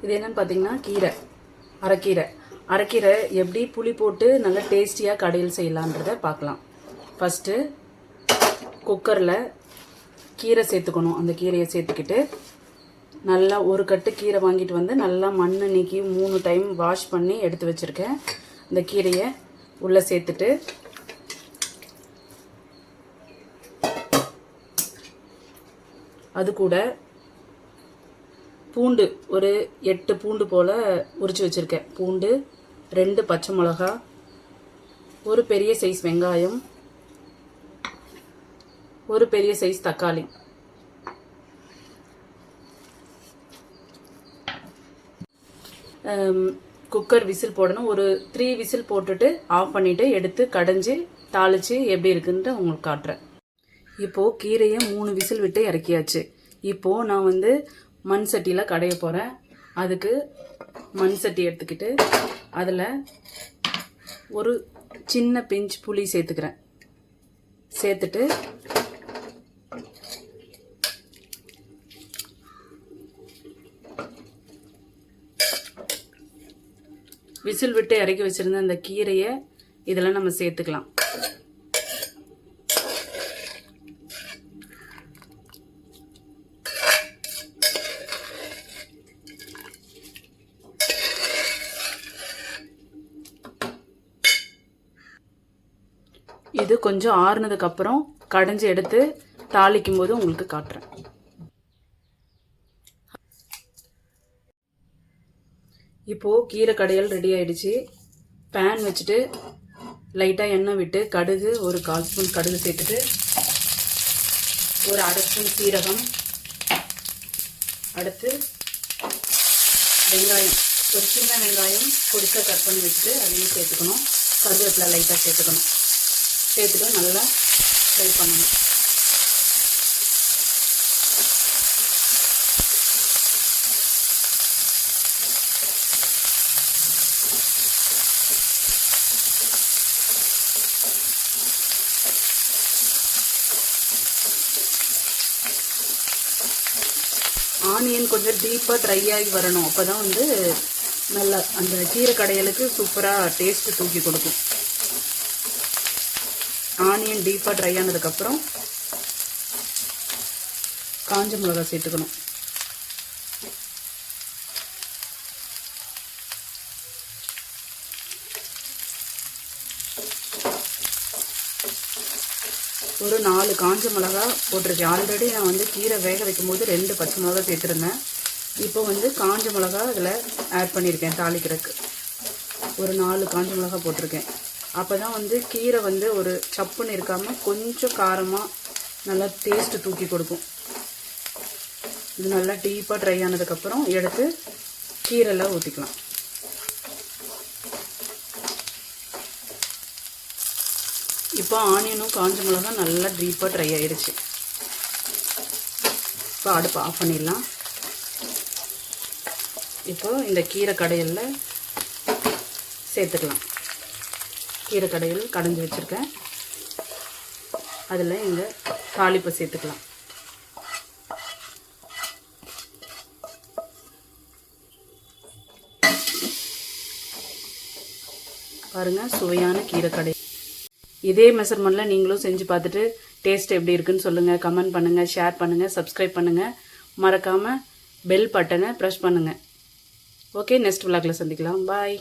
இது என்னன்னு பார்த்தீங்கன்னா கீரை, அரைக்கீரை எப்படி புளி போட்டு நல்லா டேஸ்டியாக கடையில் செய்யலான்றதை பார்க்கலாம். ஃபஸ்ட்டு குக்கரில் கீரை சேர்த்துக்கணும். அந்த கீரையை சேர்த்துக்கிட்டு நல்லா ஒரு கட்டு கீரை வாங்கிட்டு வந்து நல்லா மண் நீக்கி 3 டைம் வாஷ் பண்ணி எடுத்து வச்சுருக்கேன். இந்த கீரையை உள்ளே சேர்த்துட்டு அது கூட பூண்டு ஒரு 8 பூண்டு போல் உரித்து வச்சுருக்கேன். பூண்டு, 2 பச்சை மிளகா, ஒரு பெரிய சைஸ் வெங்காயம், ஒரு பெரிய சைஸ் தக்காளி, குக்கர் விசில் போடணும். ஒரு 3 விசில் போட்டுட்டு ஆஃப் பண்ணிவிட்டு எடுத்து கடைஞ்சி தாளித்து எப்படி இருக்குன்ட்டு உங்களுக்கு காட்டுறேன். இப்போது கீரையை 3 விசில் விட்டு இறக்கியாச்சு. இப்போது நான் மண் சட்டியில் கடைய போகிறேன். அதுக்கு மண் சட்டி எடுத்துக்கிட்டு அதில் ஒரு சின்ன பிஞ்ச் புளி சேர்த்துக்கிறேன். சேர்த்துட்டு விசில் விட்டு இறக்கி வச்சுருந்த அந்த கீரையை இதில் நம்ம சேர்த்துக்கலாம். இது கொஞ்சம் ஆறுனதுக்கப்புறம் கடைஞ்சி எடுத்து தாளிக்கும் போது உங்களுக்கு காட்டுறேன். இப்போது கீரை கடையல் ரெடி ஆகிடுச்சு. பேன் வச்சுட்டு லைட்டாக எண்ணெய் விட்டு கடுகு ஒரு 1/4 ஸ்பூன் கடுகு சேர்த்துட்டு ஒரு 1/2 ஸ்பூன் சீரகம், அடுத்து வெங்காயம், ஒரு சின்ன வெங்காயம் பொடிசாக கட் பண்ணி வச்சுட்டு அதையும் சேர்த்துக்கணும். கருவேப்பிலை லைட்டாக சேர்த்துக்கணும். சேர்த்துட்டு நல்லா ஃப்ரை பண்ணணும். ஆனியன் கொஞ்சம் டீப்பாக ட்ரை ஆகி வரணும். அப்போ தான் நல்லா அந்த கீரை கடையலுக்கு சூப்பராக டேஸ்ட்டு தூக்கி கொடுக்கும். ஆனியன் டீப்பாக ட்ரை ஆனதுக்கப்புறம் காஞ்ச மிளகாய் சேர்த்துக்கணும். ஒரு 4 காஞ்ச மிளகா போட்டிருக்கேன். ஆல்ரெடி நான் கீரை வேக வைக்கும் போது 2 பச்சை மிளகா சேர்த்துருந்தேன். இப்போ காஞ்ச மிளகா அதில் ஆட் பண்ணியிருக்கேன். தாளிக்கிறதுக்கு ஒரு 4 காஞ்ச மிளகா போட்டிருக்கேன். அப்போ தான் கீரை ஒரு சப்புன்னு இருக்காமல் கொஞ்சம் காரமாக நல்லா டேஸ்ட்டு தூக்கி கொடுக்கும். இது நல்லா டீப்பாக ட்ரை ஆனதுக்கப்புறம் எடுத்து கீரைலாம் ஊற்றிக்கலாம். இப்போ ஆனியனும் காஞ்ச மிளகா நல்லா டீப்பாக ட்ரை ஆகிடுச்சு. இப்போ அடுப்பு ஆஃப் பண்ணிடலாம். இப்போ இந்த கீரை கடையலில் சேர்த்துக்கலாம். கீரை கடையில் கடைஞ்சி வச்சுருக்கேன். அதில் இந்த தாளிப்பை சேர்த்துக்கலாம். பாருங்கள், சுவையான கீரை கடை. இதே மெஷர்மெண்ட்டில் நீங்களும் செஞ்சு பார்த்துட்டு டேஸ்ட் எப்படி இருக்குன்னு சொல்லுங்கள். கமெண்ட் பண்ணுங்கள், ஷேர் பண்ணுங்கள், சப்ஸ்கிரைப் பண்ணுங்கள். மறக்காமல் பெல் பட்டனை ப்ரெஸ் பண்ணுங்கள். ஓகே, நெக்ஸ்ட் விளாகில் சந்திக்கலாம். பாய்.